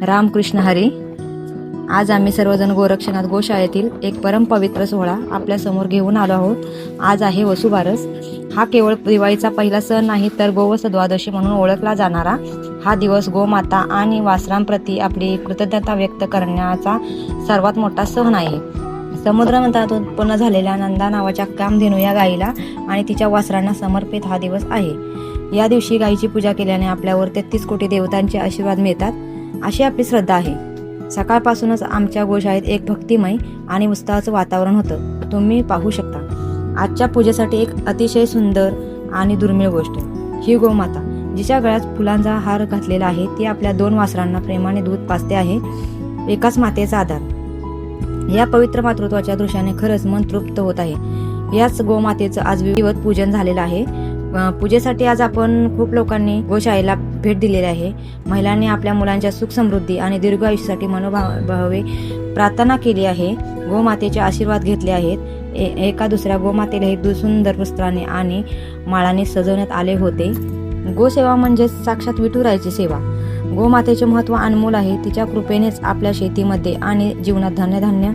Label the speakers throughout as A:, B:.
A: रामकृष्ण हरी. आज आम्ही सर्वजण गोरक्षनाथ गोशाळेतील एक परमपवित्र सोहळा आपल्या समोर घेऊन आलो आहोत. आज आहे वसुबारस. हा केवळ दिवाळीचा पहिला सण नाही तर गोवत्स द्वादशी म्हणून ओळखला जाणारा हा दिवस गोमाता आणि वासरांप्रती आपली कृतज्ञता व्यक्त करण्याचा सर्वात मोठा सण आहे. समुद्रमंथनातून उत्पन्न झालेल्या नंदा नावाच्या कामधेनू या गायीला आणि तिच्या वासरांना समर्पित हा दिवस आहे. या दिवशी गायीची पूजा केल्याने आपल्यावर 33 कोटी देवतांचे आशीर्वाद मिळतात अशी आपली श्रद्धा आहे. सकाळपासूनच आमच्या गोशाळेत एक भक्तिमय आणि उत्साहाचं वातावरण होतं. तुम्ही पाहू शकता. आजच्या पूजेसाठी एक अतिशय सुंदर आणि दुर्मिळ गोष्ट ही गोमाता जिच्या गळ्यात फुलांचा हार घातलेला आहे ती आपल्या 2 वासरांना प्रेमाने दूध पाजते आहे. एकाच मातेचा आधार. या पवित्र मातृत्वाच्या दृश्याने खरंच मन तृप्त होत आहे. याच गोमातेचं आज विधिवत पूजन झालेलं आहे. पूजेसाठी आज आपण खूप लोकांनी गोशाळेला भेट दिलेली आहे. महिलांनी आपल्या मुलांच्या सुख समृद्धी आणि दीर्घ आयुष्यासाठी मनोभावे प्रार्थना केली आहे. गोमातेचे आशीर्वाद घेतले आहेत. एका दुसऱ्या गोमातेला हे सुंदर वस्त्राने आणि माळाने सजवण्यात आले होते. गोसेवा म्हणजे साक्षात विठुरायाची सेवा. गोमातेचे महत्त्व अनमोल आहे. तिच्या कृपेनेच आपल्या शेतीमध्ये आणि जीवनात धान्य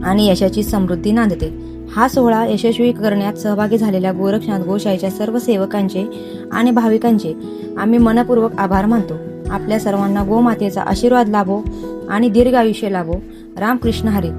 A: आणि यशाची समृद्धी नांदते. हा सोहळा यशस्वी करण्यात सहभागी झालेल्या गोरक्षनाथ गोशाळेच्या सर्व सेवकांचे आणि भाविकांचे आम्ही मनपूर्वक आभार मानतो. आपल्या सर्वांना गोमातेचा आशीर्वाद लाभो आणि दीर्घ आयुष्य लाभो. रामकृष्ण हरी.